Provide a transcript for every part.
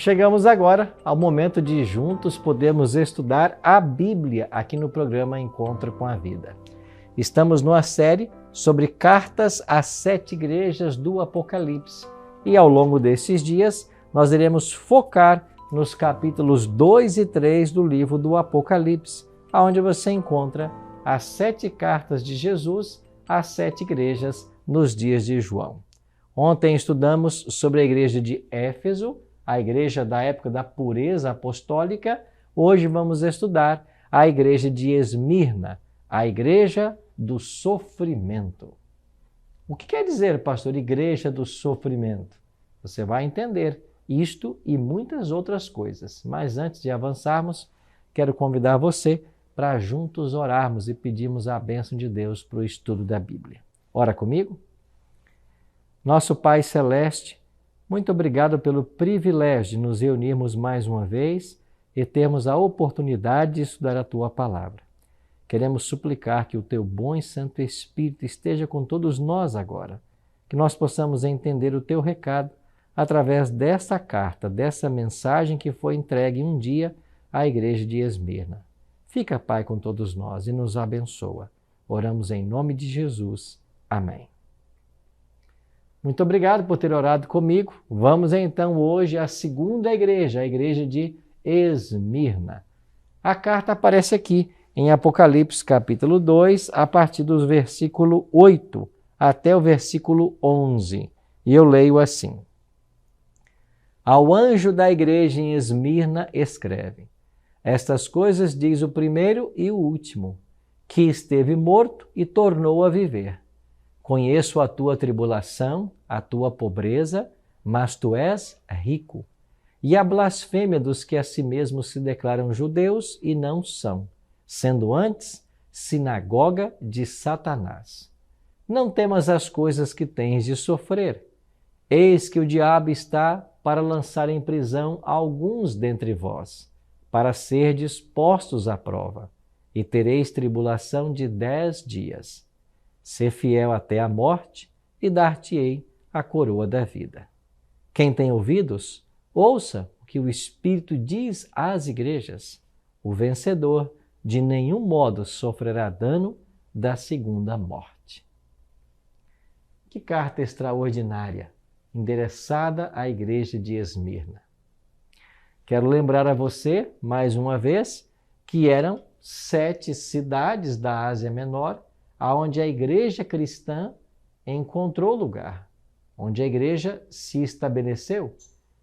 Chegamos agora ao momento de juntos podermos estudar a Bíblia aqui no programa Encontro com a Vida. Estamos numa série sobre cartas às 7 igrejas do Apocalipse e ao longo desses dias nós iremos focar nos capítulos 2 e 3 do livro do Apocalipse, onde você encontra as 7 cartas de Jesus às 7 igrejas nos dias de João. Ontem estudamos sobre a igreja de Éfeso, a igreja da época da pureza apostólica. Hoje vamos estudar a igreja de Esmirna, a igreja do sofrimento. O que quer dizer, pastor, igreja do sofrimento? Você vai entender isto e muitas outras coisas. Mas antes de avançarmos, quero convidar você para juntos orarmos e pedirmos a bênção de Deus para o estudo da Bíblia. Ora comigo? Nosso Pai Celeste, muito obrigado pelo privilégio de nos reunirmos mais uma vez e termos a oportunidade de estudar a Tua Palavra. Queremos suplicar que o Teu bom e santo Espírito esteja com todos nós agora, que nós possamos entender o Teu recado através dessa carta, dessa mensagem que foi entregue um dia à igreja de Esmirna. Fica, Pai, com todos nós e nos abençoa. Oramos em nome de Jesus. Amém. Muito obrigado por ter orado comigo. Vamos então hoje à segunda igreja, a igreja de Esmirna. A carta aparece aqui em Apocalipse capítulo 2, a partir do versículo 8 até o versículo 11. E eu leio assim. Ao anjo da igreja em Esmirna escreve: Estas coisas diz o primeiro e o último, que esteve morto e tornou a viver. Conheço a tua tribulação, a tua pobreza, mas tu és rico. E a blasfêmia dos que a si mesmos se declaram judeus e não são, sendo antes sinagoga de Satanás. Não temas as coisas que tens de sofrer. Eis que o diabo está para lançar em prisão alguns dentre vós, para serdes postos à prova, e tereis tribulação de 10 dias. Ser fiel até a morte, e dar-te-ei a coroa da vida. Quem tem ouvidos, ouça o que o Espírito diz às igrejas. O vencedor de nenhum modo sofrerá dano da segunda morte. Que carta extraordinária, endereçada à igreja de Esmirna. Quero lembrar a você, mais uma vez, que eram 7 cidades da Ásia Menor, onde a igreja cristã encontrou lugar, onde a igreja se estabeleceu.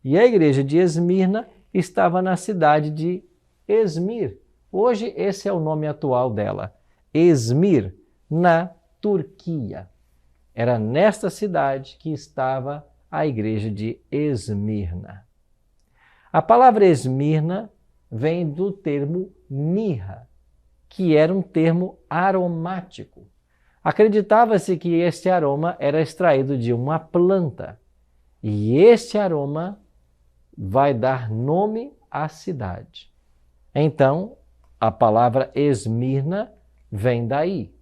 E a igreja de Esmirna estava na cidade de Esmir. Hoje esse é o nome atual dela, Esmir, na Turquia. Era nesta cidade que estava a igreja de Esmirna. A palavra Esmirna vem do termo mirra, que era um termo aromático. Acreditava-se que este aroma era extraído de uma planta, e este aroma vai dar nome à cidade. Então, a palavra Esmirna vem daí.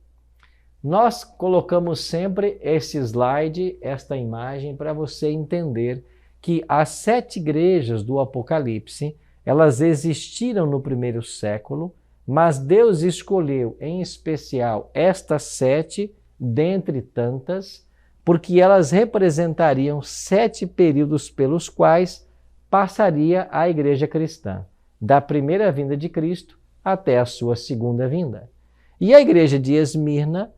Nós colocamos sempre esse slide, esta imagem, para você entender que as 7 igrejas do Apocalipse, elas existiram no primeiro século, mas Deus escolheu em especial estas 7, dentre tantas, porque elas representariam 7 períodos pelos quais passaria a igreja cristã, da primeira vinda de Cristo até a sua segunda vinda. E a igreja de Esmirna,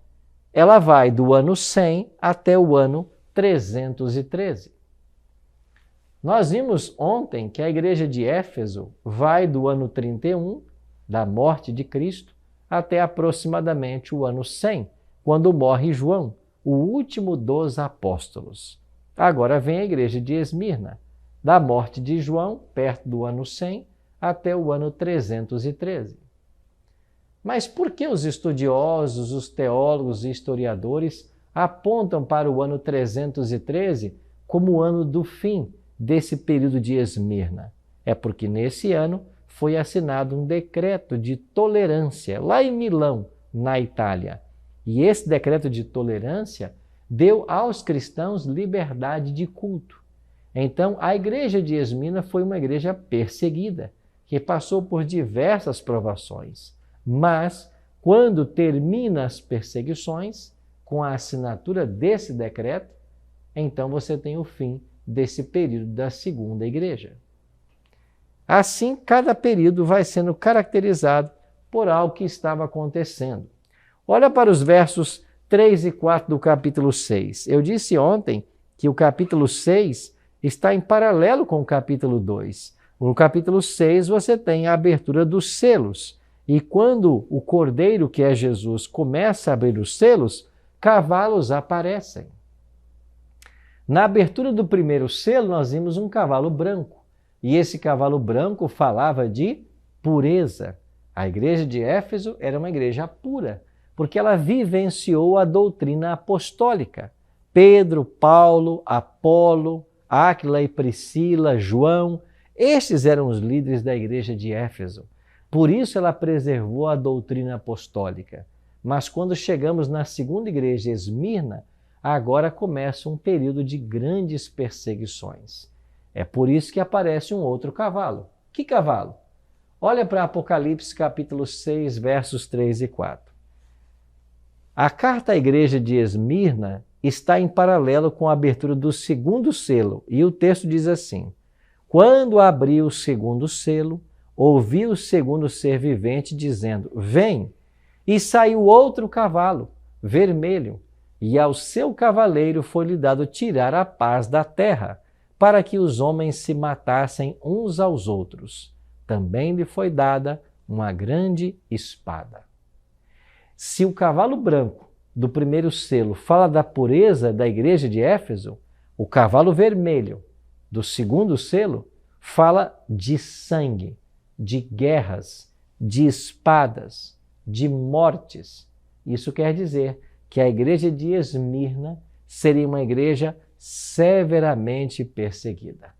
ela vai do ano 100 até o ano 313. Nós vimos ontem que a igreja de Éfeso vai do ano 31, da morte de Cristo, até aproximadamente o ano 100, quando morre João, o último dos apóstolos. Agora vem a igreja de Esmirna, da morte de João, perto do ano 100, até o ano 313. Mas por que os estudiosos, os teólogos e historiadores apontam para o ano 313 como o ano do fim desse período de Esmirna? É porque nesse ano foi assinado um decreto de tolerância lá em Milão, na Itália. E esse decreto de tolerância deu aos cristãos liberdade de culto. Então, a igreja de Esmirna foi uma igreja perseguida, que passou por diversas provações. Mas, quando termina as perseguições, com a assinatura desse decreto, então você tem o fim desse período da segunda igreja. Assim, cada período vai sendo caracterizado por algo que estava acontecendo. Olha para os versos 3 e 4 do capítulo 6. Eu disse ontem que o capítulo 6 está em paralelo com o capítulo 2. No capítulo 6 você tem a abertura dos selos. E quando o Cordeiro, que é Jesus, começa a abrir os selos, cavalos aparecem. Na abertura do primeiro selo, nós vimos um cavalo branco. E esse cavalo branco falava de pureza. A igreja de Éfeso era uma igreja pura, porque ela vivenciou a doutrina apostólica. Pedro, Paulo, Apolo, Áquila e Priscila, João, estes eram os líderes da igreja de Éfeso. Por isso ela preservou a doutrina apostólica. Mas quando chegamos na segunda igreja, Esmirna, agora começa um período de grandes perseguições. É por isso que aparece um outro cavalo. Que cavalo? Olha para Apocalipse capítulo 6, versos 3 e 4. A carta à igreja de Esmirna está em paralelo com a abertura do segundo selo, e o texto diz assim: quando abriu o segundo selo, ouvi o segundo ser vivente dizendo: vem! E saiu outro cavalo, vermelho, e ao seu cavaleiro foi-lhe dado tirar a paz da terra, para que os homens se matassem uns aos outros. Também lhe foi dada uma grande espada. Se o cavalo branco do primeiro selo fala da pureza da igreja de Éfeso, o cavalo vermelho do segundo selo fala de sangue, de guerras, de espadas, de mortes. Isso quer dizer que a igreja de Esmirna seria uma igreja severamente perseguida.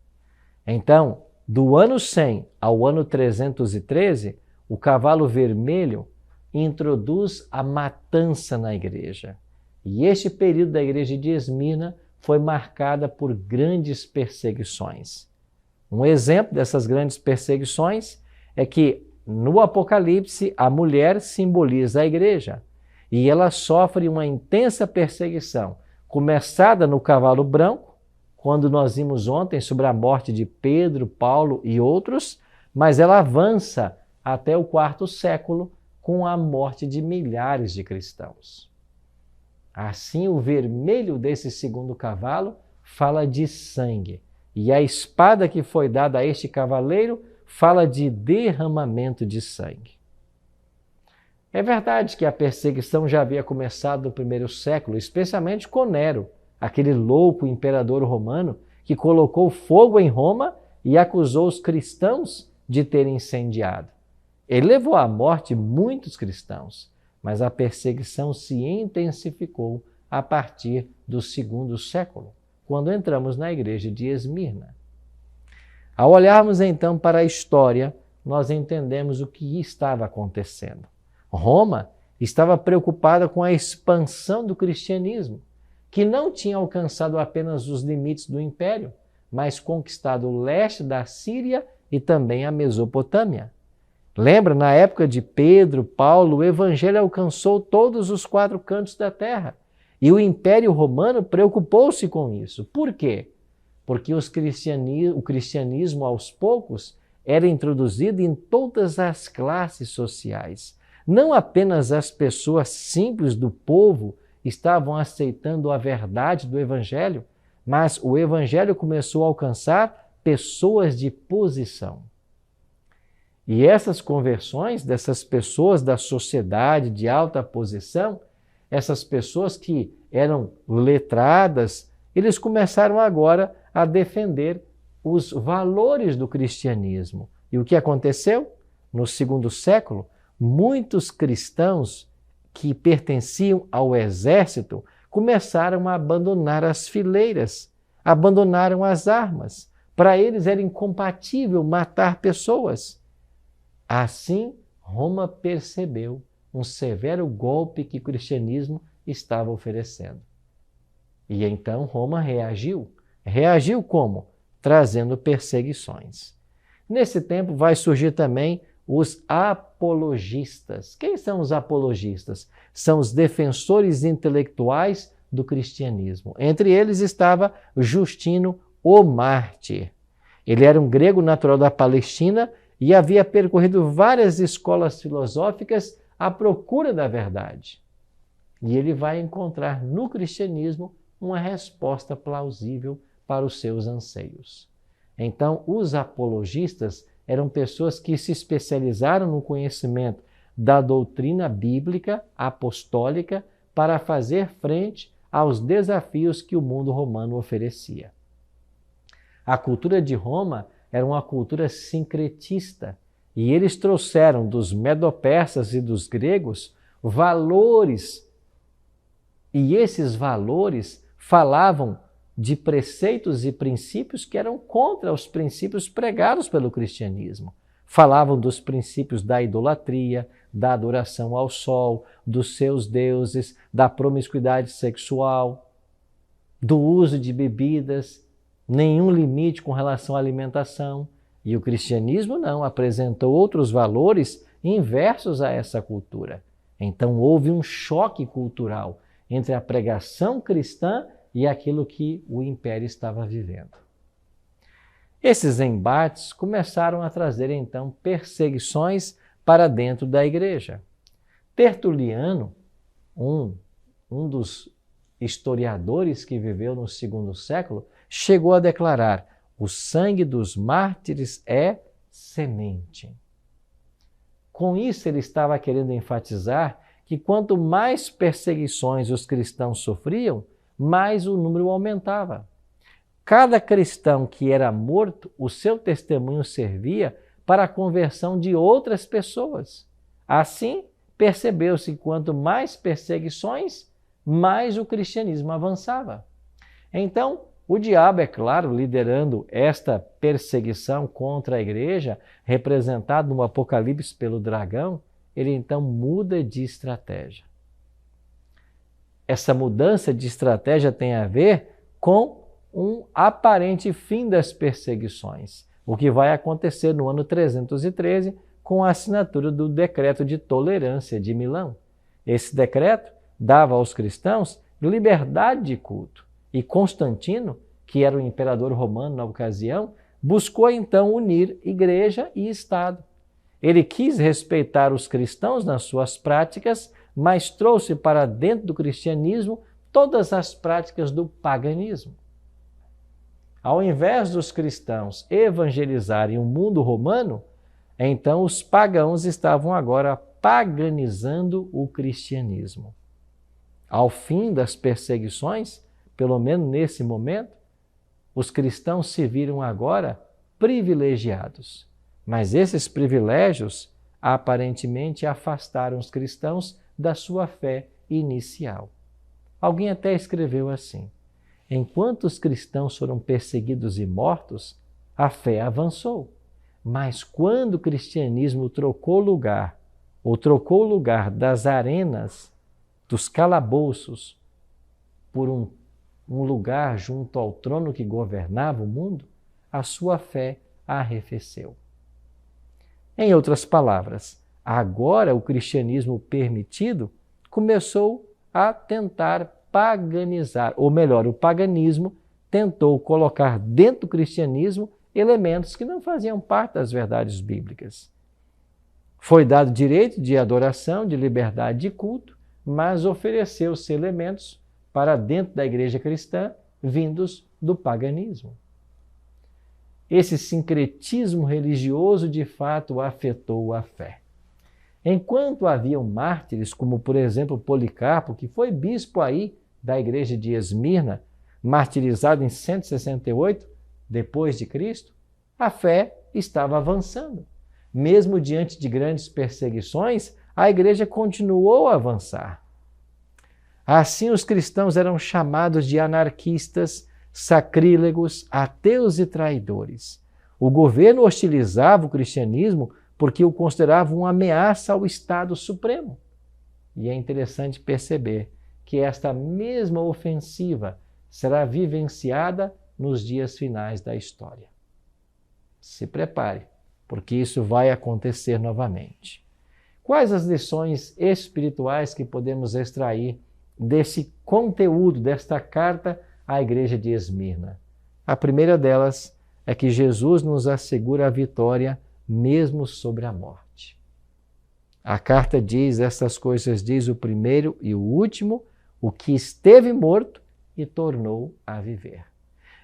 Então, do ano 100 ao ano 313, o cavalo vermelho introduz a matança na igreja. E este período da igreja de Esmirna foi marcada por grandes perseguições. Um exemplo dessas grandes perseguições é que no Apocalipse a mulher simboliza a igreja e ela sofre uma intensa perseguição, começada no cavalo branco, quando nós vimos ontem sobre a morte de Pedro, Paulo e outros, mas ela avança até o quarto século com a morte de milhares de cristãos. Assim, o vermelho desse segundo cavalo fala de sangue, e a espada que foi dada a este cavaleiro fala de derramamento de sangue. É verdade que a perseguição já havia começado no primeiro século, especialmente com Nero, aquele louco imperador romano que colocou fogo em Roma e acusou os cristãos de terem incendiado. Ele levou à morte muitos cristãos, mas a perseguição se intensificou a partir do segundo século, quando entramos na igreja de Esmirna. Ao olharmos então para a história, nós entendemos o que estava acontecendo. Roma estava preocupada com a expansão do cristianismo, que não tinha alcançado apenas os limites do império, mas conquistado o leste da Síria e também a Mesopotâmia. Lembra, na época de Pedro, Paulo, o evangelho alcançou todos os 4 cantos da terra. E o Império Romano preocupou-se com isso. Por quê? Porque o cristianismo, aos poucos, era introduzido em todas as classes sociais. Não apenas as pessoas simples do povo estavam aceitando a verdade do evangelho, mas o evangelho começou a alcançar pessoas de posição. E essas conversões dessas pessoas da sociedade de alta posição, essas pessoas que eram letradas, eles começaram agora a defender os valores do cristianismo. E o que aconteceu? No segundo século, muitos cristãos que pertenciam ao exército começaram a abandonar as fileiras, abandonaram as armas. Para eles era incompatível matar pessoas. Assim, Roma percebeu um severo golpe que o cristianismo estava oferecendo. E então Roma reagiu. Reagiu como? trazendo perseguições. Nesse tempo vai surgir também os apologistas. Quem são os apologistas? São os defensores intelectuais do cristianismo. Entre eles estava Justino o Mártir. Ele era um grego natural da Palestina e havia percorrido várias escolas filosóficas à procura da verdade. E ele vai encontrar no cristianismo uma resposta plausível para os seus anseios. Então, os apologistas eram pessoas que se especializaram no conhecimento da doutrina bíblica apostólica para fazer frente aos desafios que o mundo romano oferecia. A cultura de Roma era uma cultura sincretista e eles trouxeram dos medo-persas e dos gregos valores, e esses valores falavam de preceitos e princípios que eram contra os princípios pregados pelo cristianismo. Falavam dos princípios da idolatria, da adoração ao sol, dos seus deuses, da promiscuidade sexual, do uso de bebidas, nenhum limite com relação à alimentação. E o cristianismo não, apresentou outros valores inversos a essa cultura. Então houve um choque cultural entre a pregação cristã e aquilo que o império estava vivendo. Esses embates começaram a trazer então perseguições para dentro da igreja. Tertuliano, um dos historiadores que viveu no segundo século, chegou a declarar: o sangue dos mártires é semente. Com isso, ele estava querendo enfatizar que quanto mais perseguições os cristãos sofriam, mais o número aumentava. Cada cristão que era morto, o seu testemunho servia para a conversão de outras pessoas. Assim, percebeu-se que quanto mais perseguições, mais o cristianismo avançava. Então, o diabo, é claro, liderando esta perseguição contra a igreja, representado no Apocalipse pelo dragão, ele então muda de estratégia. Essa mudança de estratégia tem a ver com um aparente fim das perseguições, o que vai acontecer no ano 313 com a assinatura do Decreto de Tolerância de Milão. Esse decreto dava aos cristãos liberdade de culto e Constantino, que era o imperador romano na ocasião, buscou então unir igreja e Estado. Ele quis respeitar os cristãos nas suas práticas, mas trouxe para dentro do cristianismo todas as práticas do paganismo. Ao invés dos cristãos evangelizarem o mundo romano, então os pagãos estavam agora paganizando o cristianismo. Ao fim das perseguições, pelo menos nesse momento, os cristãos se viram agora privilegiados. Mas esses privilégios aparentemente afastaram os cristãos da sua fé inicial. Alguém até escreveu assim: enquanto os cristãos foram perseguidos e mortos, a fé avançou. Mas quando o cristianismo trocou lugar das arenas, dos calabouços, por um lugar junto ao trono que governava o mundo, a sua fé arrefeceu. Em outras palavras, agora o cristianismo permitido começou a tentar paganizar, ou melhor, o paganismo tentou colocar dentro do cristianismo elementos que não faziam parte das verdades bíblicas. Foi dado direito de adoração, de liberdade de culto, mas ofereceu-se elementos para dentro da igreja cristã vindos do paganismo. Esse sincretismo religioso de fato afetou a fé. Enquanto haviam mártires, como por exemplo Policarpo, que foi bispo aí da igreja de Esmirna, martirizado em 168 depois de Cristo, a fé estava avançando. Mesmo diante de grandes perseguições, a igreja continuou a avançar. Assim, os cristãos eram chamados de anarquistas, sacrílegos, ateus e traidores. O governo hostilizava o cristianismo porque o considerava uma ameaça ao Estado Supremo. E é interessante perceber que esta mesma ofensiva será vivenciada nos dias finais da história. Se prepare, porque isso vai acontecer novamente. Quais as lições espirituais que podemos extrair desse conteúdo, desta carta à igreja de Esmirna? A primeira delas é que Jesus nos assegura a vitória mesmo sobre a morte. A carta diz, essas coisas diz o primeiro e o último, o que esteve morto e tornou a viver.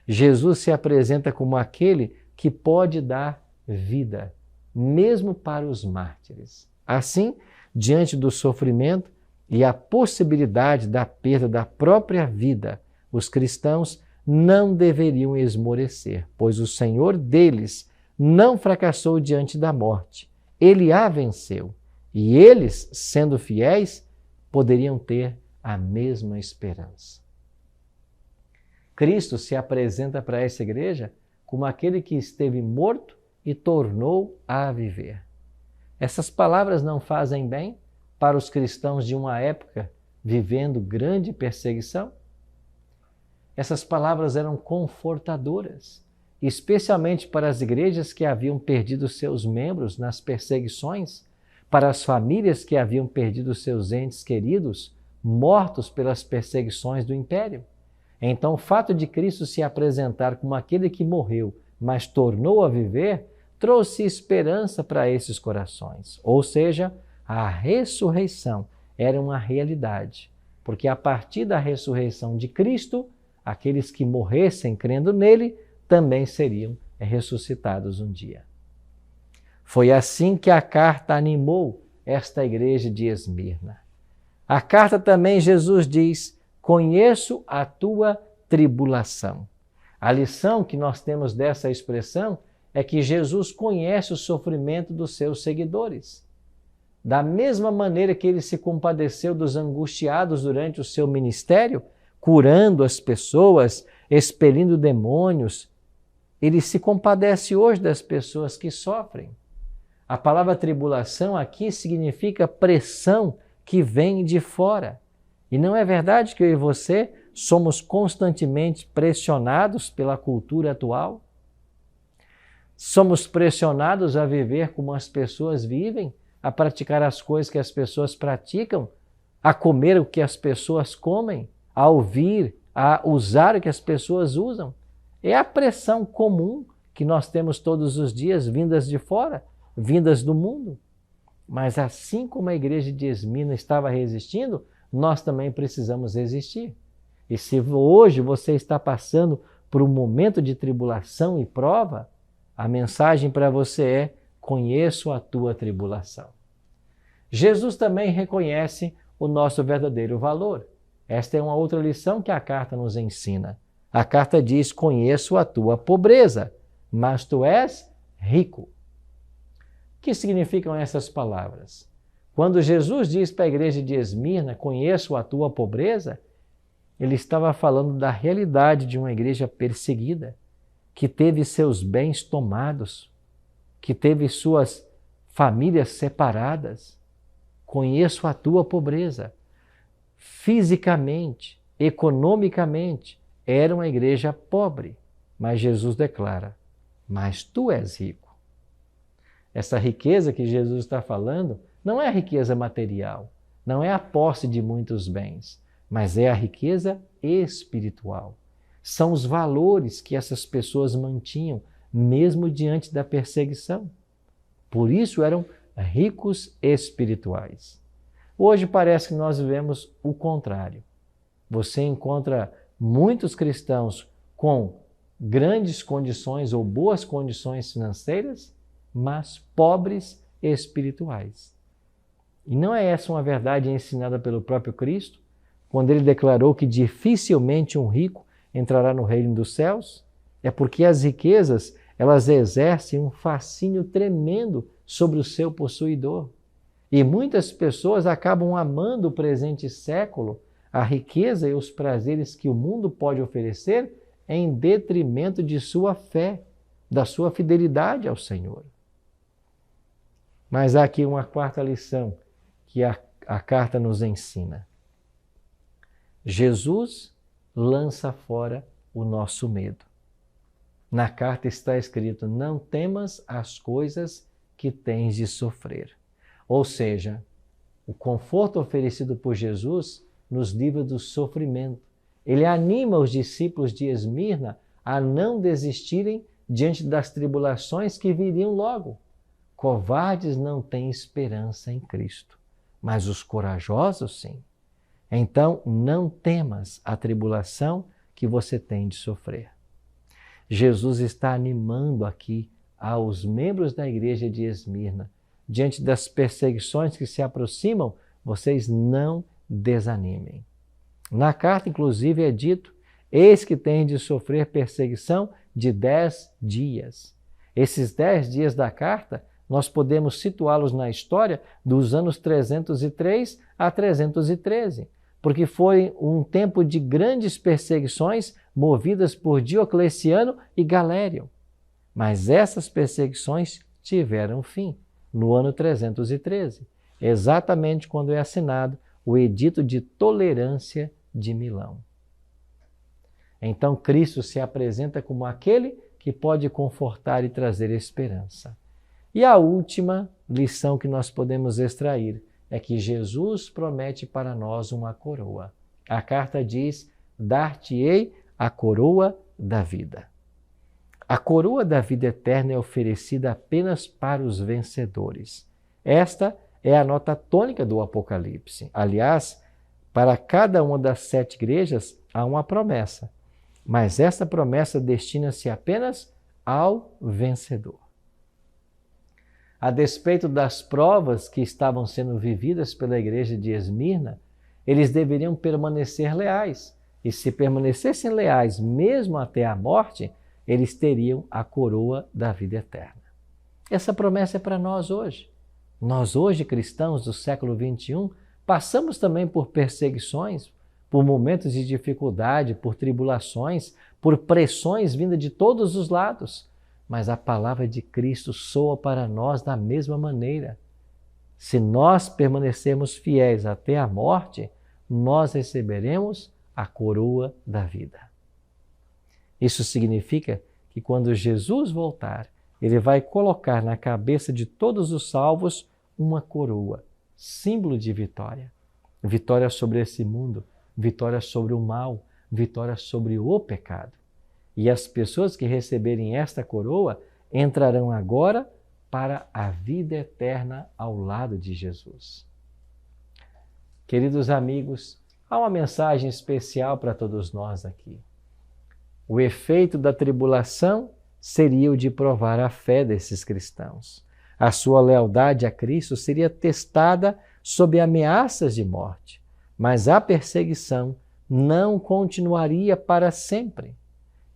Jesus se apresenta como aquele que pode dar vida, mesmo para os mártires. Assim, diante do sofrimento e a possibilidade da perda da própria vida, os cristãos não deveriam esmorecer, pois o Senhor deles não fracassou diante da morte. Ele a venceu. E eles, sendo fiéis, poderiam ter a mesma esperança. Cristo se apresenta para essa igreja como aquele que esteve morto e tornou a viver. Essas palavras não fazem bem para os cristãos de uma época vivendo grande perseguição? Essas palavras eram confortadoras, especialmente para as igrejas que haviam perdido seus membros nas perseguições, para as famílias que haviam perdido seus entes queridos, mortos pelas perseguições do império. Então, o fato de Cristo se apresentar como aquele que morreu, mas tornou a viver, trouxe esperança para esses corações. Ou seja, a ressurreição era uma realidade, porque a partir da ressurreição de Cristo, aqueles que morressem crendo nele também seriam ressuscitados um dia. Foi assim que a carta animou esta igreja de Esmirna. A carta também, Jesus diz, conheço a tua tribulação. A lição que nós temos dessa expressão é que Jesus conhece o sofrimento dos seus seguidores. Da mesma maneira que ele se compadeceu dos angustiados durante o seu ministério, curando as pessoas, expelindo demônios, ele se compadece hoje das pessoas que sofrem. A palavra tribulação aqui significa pressão que vem de fora. E não é verdade que eu e você somos constantemente pressionados pela cultura atual? Somos pressionados a viver como as pessoas vivem, a praticar as coisas que as pessoas praticam, a comer o que as pessoas comem, a ouvir, a usar o que as pessoas usam. É a pressão comum que nós temos todos os dias, vindas de fora, vindas do mundo. Mas assim como a igreja de Esmirna estava resistindo, nós também precisamos resistir. E se hoje você está passando por um momento de tribulação e prova, a mensagem para você é: conheço a tua tribulação. Jesus também reconhece o nosso verdadeiro valor. Esta é uma outra lição que a carta nos ensina. A carta diz: conheço a tua pobreza, mas tu és rico. O que significam essas palavras? Quando Jesus diz para a igreja de Esmirna, conheço a tua pobreza, ele estava falando da realidade de uma igreja perseguida, que teve seus bens tomados, que teve suas famílias separadas. Conheço a tua pobreza. Fisicamente, economicamente, era uma igreja pobre, mas Jesus declara: mas tu és rico. Essa riqueza que Jesus está falando não é a riqueza material, não é a posse de muitos bens, mas é a riqueza espiritual. São os valores que essas pessoas mantinham, mesmo diante da perseguição. Por isso eram ricos espirituais. Hoje parece que nós vivemos o contrário. Você encontra muitos cristãos com grandes condições ou boas condições financeiras, mas pobres espirituais. E não é essa uma verdade ensinada pelo próprio Cristo, quando ele declarou que dificilmente um rico entrará no reino dos céus? É porque as riquezas, elas exercem um fascínio tremendo sobre o seu possuidor. E muitas pessoas acabam amando o presente século, a riqueza e os prazeres que o mundo pode oferecer, em detrimento de sua fé, da sua fidelidade ao Senhor. Mas há aqui uma quarta lição que a carta nos ensina. Jesus lança fora o nosso medo. Na carta está escrito: não temas as coisas que tens de sofrer. Ou seja, o conforto oferecido por Jesus nos livra do sofrimento. Ele anima os discípulos de Esmirna a não desistirem diante das tribulações que viriam logo. Covardes não têm esperança em Cristo, mas os corajosos sim. Então, não temas a tribulação que você tem de sofrer. Jesus está animando aqui aos membros da igreja de Esmirna. Diante das perseguições que se aproximam, vocês não desanimem. Na carta, inclusive, é dito: eis que tem de sofrer perseguição de 10 dias. Esses 10 dias da carta, nós podemos situá-los na história dos anos 303 a 313, porque foi um tempo de grandes perseguições movidas por Diocleciano e Galério. Mas essas perseguições tiveram fim no ano 313, exatamente quando é assinado o Edito de Tolerância de Milão. Então Cristo se apresenta como aquele que pode confortar e trazer esperança. E a última lição que nós podemos extrair é que Jesus promete para nós uma coroa. A carta diz: dar-te-ei a coroa da vida. A coroa da vida eterna é oferecida apenas para os vencedores. Esta é a nota tônica do Apocalipse. Aliás, para cada uma das 7 igrejas há uma promessa, mas essa promessa destina-se apenas ao vencedor. A despeito das provas que estavam sendo vividas pela igreja de Esmirna, eles deveriam permanecer leais. E se permanecessem leais mesmo até a morte, eles teriam a coroa da vida eterna. Essa promessa é para nós hoje. Nós hoje, cristãos do século XXI, passamos também por perseguições, por momentos de dificuldade, por tribulações, por pressões vindas de todos os lados. Mas a palavra de Cristo soa para nós da mesma maneira. Se nós permanecermos fiéis até a morte, nós receberemos a coroa da vida. Isso significa que quando Jesus voltar, Ele vai colocar na cabeça de todos os salvos uma coroa, símbolo de vitória. Vitória sobre esse mundo, vitória sobre o mal, vitória sobre o pecado. E as pessoas que receberem esta coroa entrarão agora para a vida eterna ao lado de Jesus. Queridos amigos, há uma mensagem especial para todos nós aqui. O efeito da tribulação seria o de provar a fé desses cristãos. A sua lealdade a Cristo seria testada sob ameaças de morte, mas a perseguição não continuaria para sempre.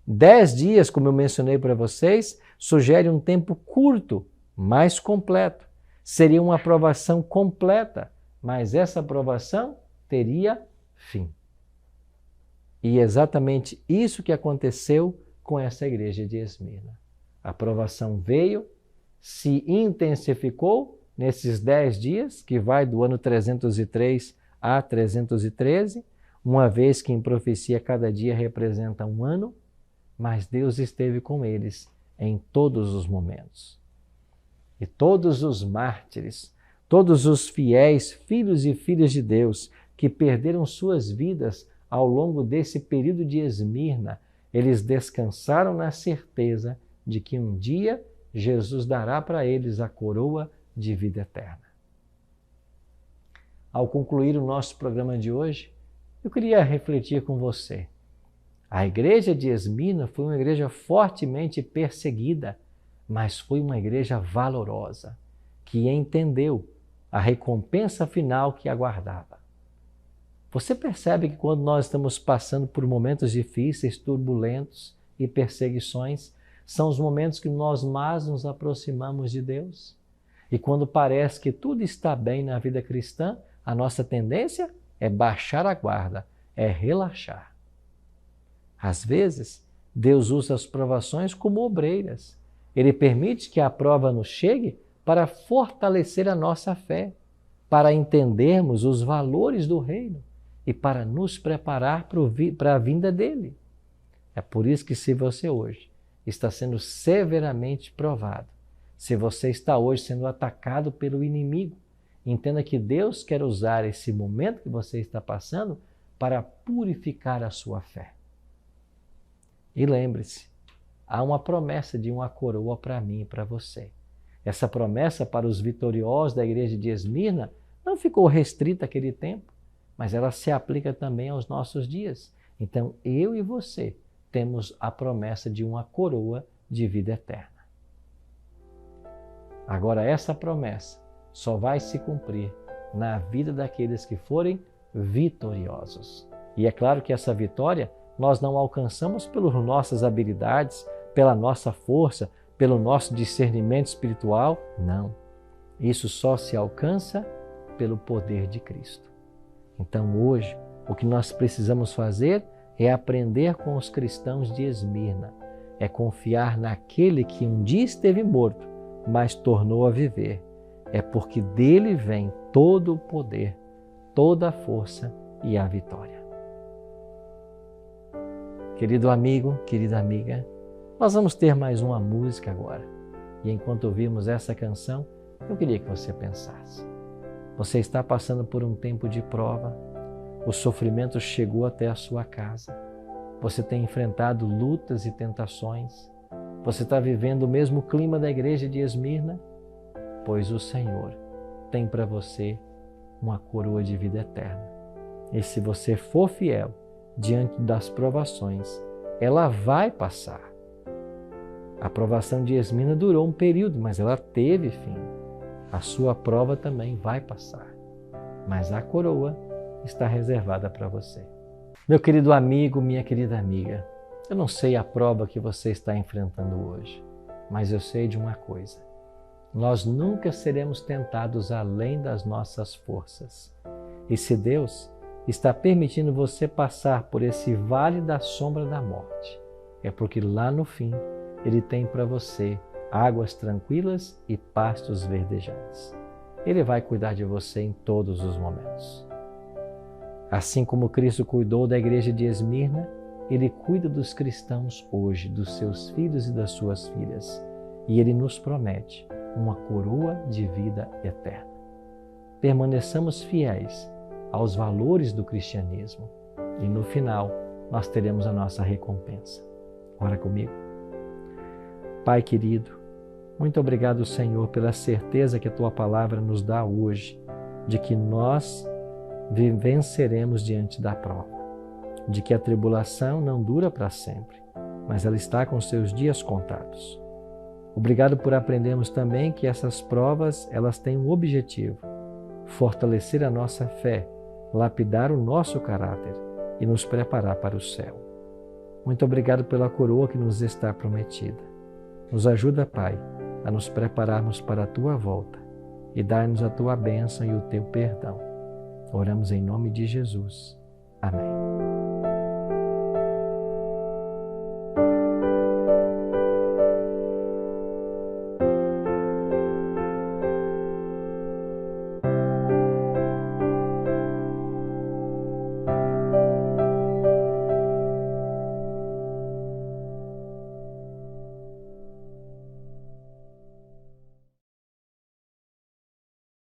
10 dias, como eu mencionei para vocês, sugere um tempo curto, mas completo. Seria uma aprovação completa, mas essa aprovação teria fim. E exatamente isso que aconteceu com essa igreja de Esmirna. A aprovação veio, se intensificou nesses 10 dias, que vai do ano 303 a 313, uma vez que em profecia cada dia representa um ano, mas Deus esteve com eles em todos os momentos. E todos os mártires, todos os fiéis filhos e filhas de Deus que perderam suas vidas ao longo desse período de Esmirna, eles descansaram na certeza de que um dia Jesus dará para eles a coroa de vida eterna. Ao concluir o nosso programa de hoje, eu queria refletir com você. A igreja de Esmirna foi uma igreja fortemente perseguida, mas foi uma igreja valorosa, que entendeu a recompensa final que aguardava. Você percebe que quando nós estamos passando por momentos difíceis, turbulentos e perseguições, são os momentos que nós mais nos aproximamos de Deus? E quando parece que tudo está bem na vida cristã, a nossa tendência é baixar a guarda, é relaxar. Às vezes, Deus usa as provações como obreiras. Ele permite que a prova nos chegue para fortalecer a nossa fé, para entendermos os valores do reino e para nos preparar para a vinda dele. É por isso que se você hoje está sendo severamente provado. Se você está hoje sendo atacado pelo inimigo, entenda que Deus quer usar esse momento que você está passando para purificar a sua fé. E lembre-se, há uma promessa de uma coroa para mim e para você. Essa promessa para os vitoriosos da igreja de Esmirna não ficou restrita àquele tempo, mas ela se aplica também aos nossos dias. Então, eu e você temos a promessa de uma coroa de vida eterna. Agora, essa promessa só vai se cumprir na vida daqueles que forem vitoriosos. E é claro que essa vitória nós não alcançamos pelas nossas habilidades, pela nossa força, pelo nosso discernimento espiritual. Não. Isso só se alcança pelo poder de Cristo. Então, hoje, o que nós precisamos fazer é aprender com os cristãos de Esmirna, é confiar naquele que um dia esteve morto, mas tornou a viver. É porque dele vem todo o poder, toda a força e a vitória. Querido amigo, querida amiga, nós vamos ter mais uma música agora. E enquanto ouvimos essa canção, eu queria que você pensasse. Você está passando por um tempo de prova, o sofrimento chegou até a sua casa, você tem enfrentado lutas e tentações, você está vivendo o mesmo clima da igreja de Esmirna, pois o Senhor tem para você uma coroa de vida eterna. E se você for fiel diante das provações, ela vai passar. A provação de Esmirna durou um período, mas ela teve fim. A sua prova também vai passar, mas a coroa está reservada para você. Meu querido amigo, minha querida amiga, eu não sei a prova que você está enfrentando hoje, mas eu sei de uma coisa. Nós nunca seremos tentados além das nossas forças. E se Deus está permitindo você passar por esse vale da sombra da morte, é porque lá no fim Ele tem para você águas tranquilas e pastos verdejantes. Ele vai cuidar de você em todos os momentos. Assim como Cristo cuidou da igreja de Esmirna, Ele cuida dos cristãos hoje, dos seus filhos e das suas filhas. E Ele nos promete uma coroa de vida eterna. Permaneçamos fiéis aos valores do cristianismo e no final nós teremos a nossa recompensa. Ora comigo. Pai querido, muito obrigado, Senhor, pela certeza que a Tua palavra nos dá hoje de que nós venceremos diante da prova, de que a tribulação não dura para sempre, mas ela está com seus dias contados. Obrigado por aprendermos também que essas provas, elas têm um objetivo: fortalecer a nossa fé, lapidar o nosso caráter e nos preparar para o céu. Muito obrigado pela coroa que nos está prometida. Nos ajuda, Pai, a nos prepararmos para a Tua volta e dar-nos a Tua bênção e o Teu perdão. Oramos em nome de Jesus. Amém.